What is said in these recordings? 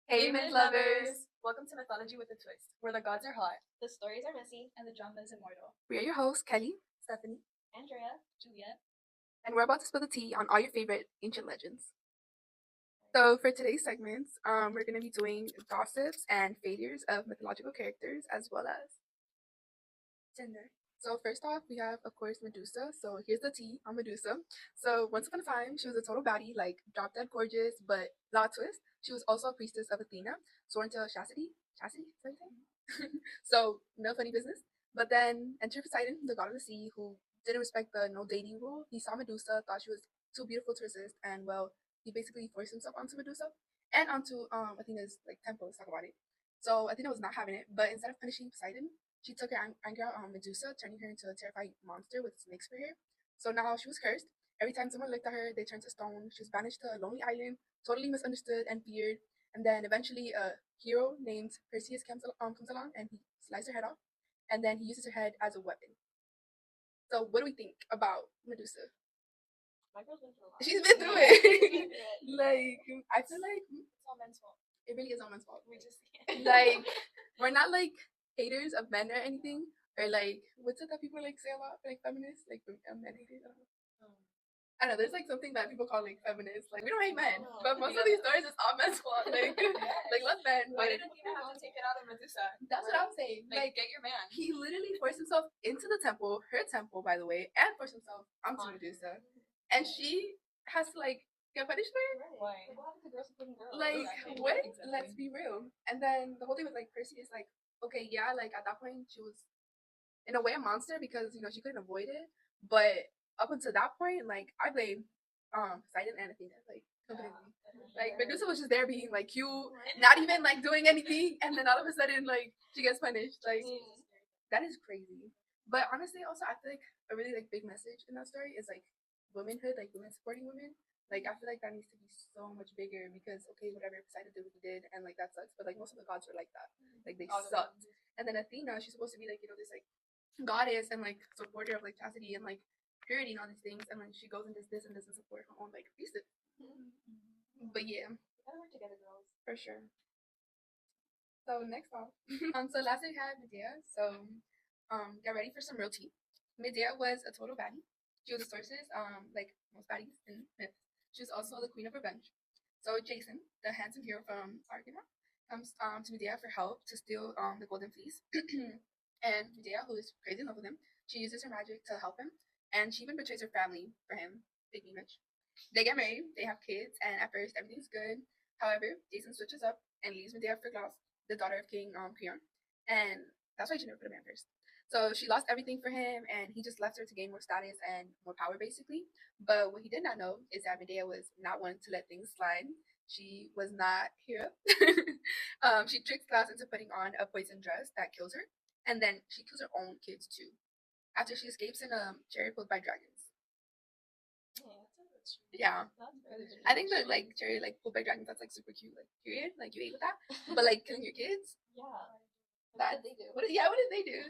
Hey, myth lovers! Welcome to Mythology with a Twist, where the gods are hot The stories are messy. and the drama is immortal. We are your hosts, Kelly, Stephanie, Andrea. Juliet, and we're about to spill the tea on all your favorite ancient legends. So for today's segments, we're going to be doing gossips and failures of mythological characters as well as Tinder. So first off, we have, of course, Medusa. So here's the tea on Medusa. So once upon a time, she was a total baddie, like drop dead gorgeous, but plot twist, she was also a priestess of Athena, sworn to chastity. Chastity? So no funny business. But then entered Poseidon, the god of the sea, who didn't respect the no dating rule. He saw Medusa, thought she was too beautiful to resist, and well, he basically forced himself onto Medusa and onto Athena's like temple. Let's talk about it. So Athena was not having it, but instead of punishing Poseidon, she took her anger out on Medusa, turning her into a terrifying monster with snakes for hair. So now she was cursed. Every time someone looked at her, they turned to stone. She was banished to a lonely island, totally misunderstood and feared. And then eventually a hero named Perseus comes along and he sliced her head off. And then he uses her head as a weapon. So what do we think about Medusa? My girl's been through a lot. She's been through it. Like, I feel like it's all men's fault. it really is all men's fault. We just can't. Like, we're not like haters of men or anything, or like what's it that people like say a lot, like feminists, like men haters. I don't know. There's like something that people call like feminists. Like we don't hate men, but most of these stories is all men's fault. Like, like let men. Why did Athena have to take it out of Medusa? That's what I'm saying. Like, get your man. He literally forced himself into the temple, her temple, by the way, and forced himself onto Medusa, and she has to like get punished for it. Right. Why? What happened to girls supporting girls? Like Exactly. what? Exactly. Let's be real. And then the whole thing was like Percy is like, okay, yeah, like at that point she was in a way a monster because you know she couldn't avoid it, but up until that point, like I blame Poseidon and Athena, like completely. Like Medusa was just there being like cute, not even like doing anything, and then all of a sudden like she gets punished. Like that is crazy. But honestly, also I feel like a really like big message in that story is like womanhood, like women supporting women. Like I feel like that needs to be so much bigger because okay, whatever Poseidon did what he did, and like that sucks. But like most of the gods are like that, like they sucked. And then Athena, she's supposed to be like you know this like goddess and like supporter of like chastity and like purity and all these things, and then she goes and does this and doesn't support her own like priestess. But yeah, We gotta work together, girls. for sure. So next off, so last we had Medea. So get ready for some real tea. Medea was a total baddie. She was the sources, like most baddies in myths. She was also the queen of revenge. So Jason, the handsome hero from Argonaut, comes to Medea for help to steal the golden fleece. And Medea, who is crazy in love with him, she uses her magic to help him, and she even betrays her family for him, big image. They get married, they have kids, and at first everything's good. However, Jason switches up and leaves Medea for Glaus, the daughter of King Creon, and that's why she never put a man first. So she lost everything for him, and he just left her to gain more status and more power, basically. But what he did not know is that Medea was not one to let things slide. She was not here. She tricks Glass into putting on a poison dress that kills her, and then she kills her own kids too. After she escapes in a chariot pulled by dragons. Yeah, I think that like chariot like pulled by dragons, that's like super cute. Like period, like you ate with that. But like killing your kids, Yeah. that What did they do? what did they do?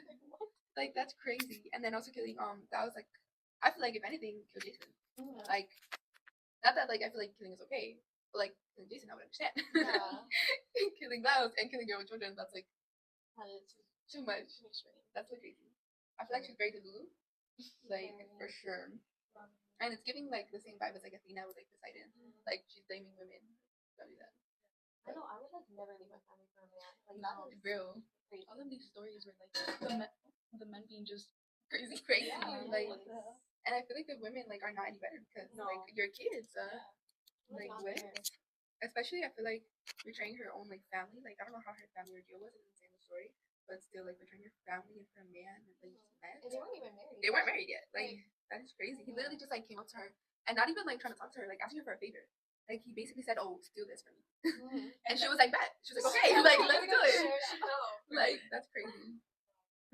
Like that's crazy. And then also killing that was like I feel like if anything kill Jason. Like not that like I feel like killing is okay, but like killing Jason I would understand. Yeah. Killing Klaus and killing your own children, that's like too much. Extreme. That's like crazy. I feel like she's very delulu. Like for sure. And it's giving like the same vibe as like Athena with like Poseidon. Like she's blaming women. Don't do that. I know. I would like never leave my family for a man. Like That is real. crazy. All of these stories were like the men being just crazy. Yeah, Like what the hell? and I feel like the women like are not any better because No. like your kids, like Not what? fair. Especially I feel like betraying her own like family. Like I don't know how her family ordeal was, it doesn't say in the story, but still like betraying your family and for a man and like just met. And they weren't even married. They weren't married yet. Like that is crazy. He literally just like came up to her and not even like trying to talk to her, like asking her for a favor. Like he basically said, "Oh, steal this from me," and she was like, "Bet." She was like, "Okay, like let's do it." Like that's crazy.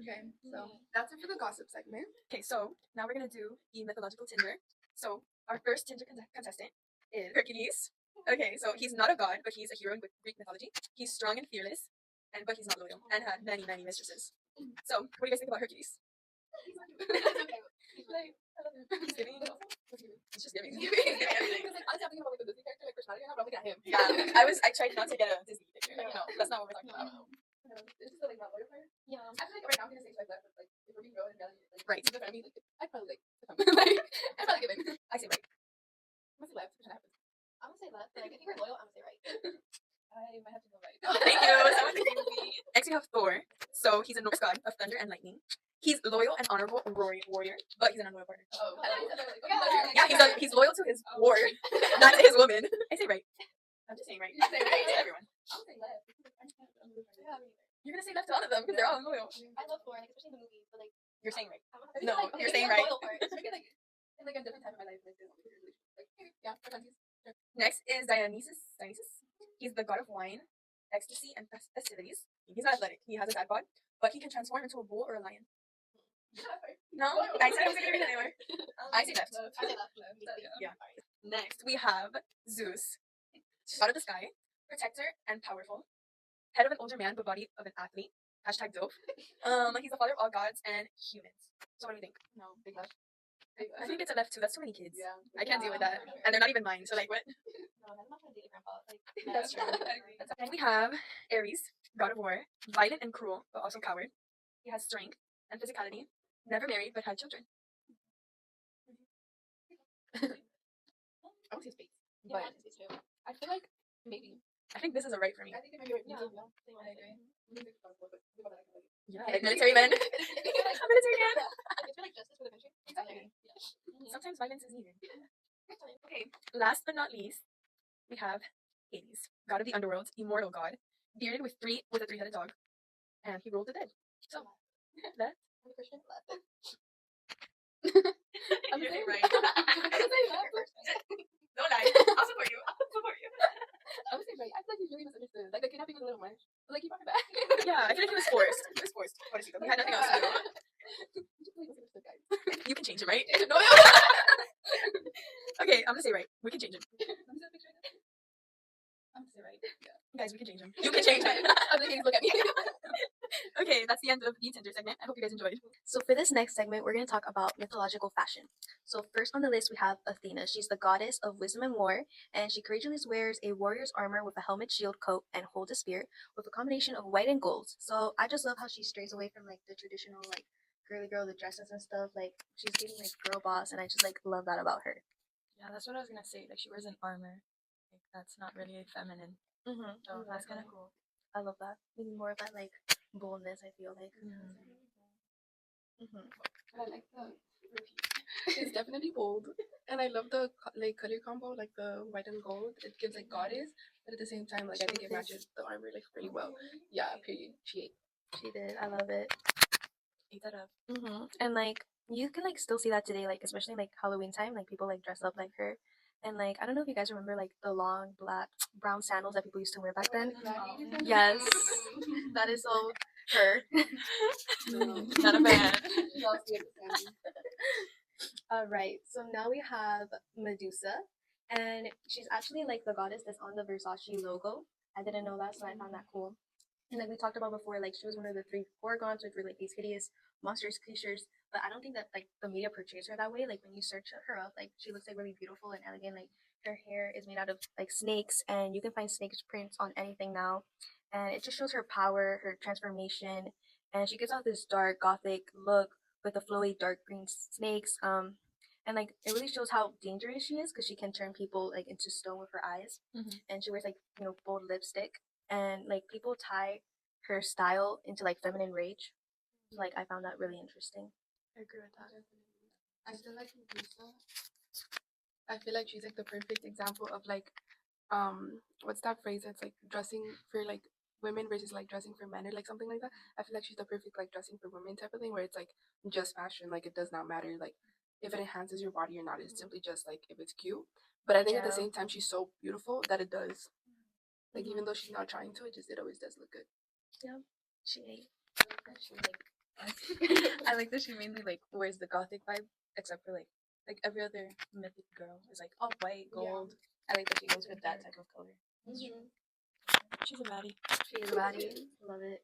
Okay, so that's it for the gossip segment. Okay, so now we're gonna do the mythological Tinder. So our first Tinder contestant is Hercules. Okay, so he's not a god, but he's a hero in Greek mythology. He's strong and fearless, but he's not loyal and had many mistresses. So what do you guys think about Hercules? Like, I love him. He's giving. It's just giving. Because like honestly, I'm thinking about like the Disney character, like personality, but I'm looking at him. Yeah, I tried not to get a Disney But, you know, that's not what we're talking about. No, it's just like not loyal part. Yeah. I feel like right now I'm gonna say swipe left, but like if we're being real and reality, like right. If I mean, like I'd probably like I'd probably give in. I say right. I'm gonna say left. What happens? I'm gonna say left, but like if you're loyal, I'm gonna say right. I might have to go right. Thank you. Someone can give me. Next we have Thor. So he's a Norse god of thunder and lightning. He's loyal and honorable warrior, but he's an unloyal partner. Oh, Yeah, he's loyal to his war, not to his woman. I say right. I'm just saying right. You say right. To everyone. I'm gonna say left. Yeah, You're gonna say left to all of them because they're all unloyal. I love Thor, like especially in the movies, but like You're saying right. No, No, you're saying right. Maybe like in like a different time of my life, like yeah, for countries. Next is Dionysus. He's the god of wine, ecstasy, and festivities. He's not athletic. He has a bad bod, but he can transform into a bull or a lion. No, I said I wasn't gonna read it anymore. I say left. I say left. Yeah. Next we have Zeus, god of the sky, protector and powerful, head of an older man but body of an athlete. Hashtag dope. He's the father of all gods and humans. So what do you think? No, big left. I think it's a left too. That's too many kids. Yeah. I can't deal with that. For sure. And they're not even mine. So like what? No, I'm not gonna date a grandpa. Like That's true. Then we have Ares, god of war, violent and cruel, but also coward. He has strength and physicality. Never married but had children. I want his face. Yeah, But I too. I feel like maybe. I think this is a right for me. I think it might be right. Yeah. Same, I agree. Yeah, like military men. If A military man. you're like justice for the country, Exactly. Yeah. Sometimes violence is needed. Okay. Last but not least, we have Hades, god of the underworld, immortal god, bearded with a three-headed dog, and he ruled the dead. So that. I'm a Christian. Left. I'm saying right. I'm saying left. Don't lie. I'll support you. I would say right. I feel like he's really misunderstood. Like the kidnapping was a little much. But like he brought it back. Yeah, I feel like he was forced. Pobrecito. He had nothing else to do. Just like misunderstood, guys. You can change him, right? No. Okay, I'm gonna say right. We can change him. Let me see the picture again. I'm gonna say right. Yeah. Guys, we can change him. You can change him. Other things look at me. Okay, that's the end of the Tinder segment. I hope you guys enjoyed. So for this next segment, we're going to talk about mythological fashion. So first on the list, we have Athena. She's the goddess of wisdom and war, and she courageously wears a warrior's armor with a helmet, shield, coat, and holds a spear with a combination of white and gold. So I just love how she strays away from like the traditional like girly girl, the dresses and stuff. Like she's getting like girl boss, and I just like love that about her. Yeah, that's what I was gonna say. Like she wears an armor. Like that's not really feminine. Mm-hmm. So that's kind of cool. I love that. Maybe more of that like boldness. I feel like. Mm-hmm. I like the repeat. It's definitely bold, and I love the like color combo, like the white and gold. It gives like goddess, but at the same time, like I think it matches the armor like really well. Yeah, period. She did. I love it. Eat that up. And like you can like still see that today, like especially like Halloween time, like people like dress up like her. And like I don't know if you guys remember like the long brown sandals that people used to wear back then. Yes, that is so her. Not a fan. All right, so now we have Medusa, and she's actually like the goddess that's on the Versace logo. I didn't know that, so I found that cool. And like we talked about before, like she was one of the three gorgons, which were like these hideous monstrous creatures. But I don't think that like the media portrays her that way. Like when you search her up, like she looks like really beautiful and elegant. Like her hair is made out of like snakes, and you can find snakes prints on anything now. And it just shows her power, her transformation, and she gives out this dark gothic look with the flowy dark green snakes. And like it really shows how dangerous she is because she can turn people like into stone with her eyes. And she wears like bold lipstick, and like people tie her style into like feminine rage. Like I found that really interesting. I agree with that. I feel like Medusa. I feel like she's like the perfect example of like, what's that phrase? It's like dressing for like women versus like dressing for men or like something like that. I feel like she's the perfect like dressing for women type of thing where it's like just fashion. Like it does not matter like if it enhances your body or not. It's simply just like if it's cute. But I think at the same time she's so beautiful that it does. Like even though she's not trying to, it always does look good. Yeah, she ate. I like that she mainly like wears the gothic vibe, except for like every other mythic girl is like all white, gold. I like that she goes with that type of color. Mm-hmm. She's a baddie. She is a baddie. Love it.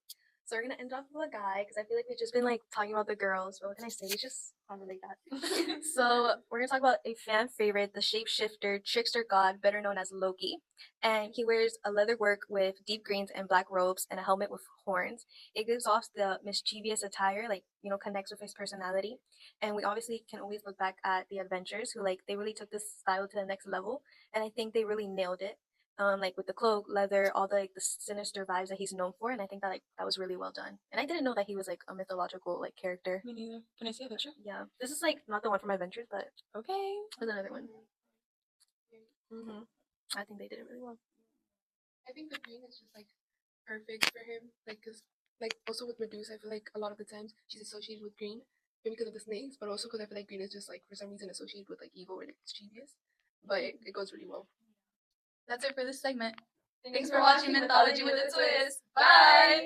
So we're gonna end off with a guy because I feel like we've just been like talking about the girls, but what can I say? We just kind of like that. So we're gonna talk about a fan favorite, the shapeshifter, trickster god, better known as Loki. And he wears a leather work with deep greens and black robes and a helmet with horns. It gives off the mischievous attire, like connects with his personality. And we obviously can always look back at the Adventures, who like they really took this style to the next level, and I think they really nailed it. Like with the cloak, leather, all the sinister vibes that he's known for, and I think that like that was really well done. And I didn't know that he was like a mythological like character. Me neither. Can I see a picture? Yeah, this is like not the one from Adventures, but Okay. there's another one. I think they did it really well. I think the green is just like perfect for him, like because like also with Medusa, I feel like a lot of the times she's associated with green, maybe because of the snakes, but also because I feel like green is just like for some reason associated with like evil or like mischievous, but it goes really well. That's it for this segment. Thanks for watching Mythology with a Twist. Bye!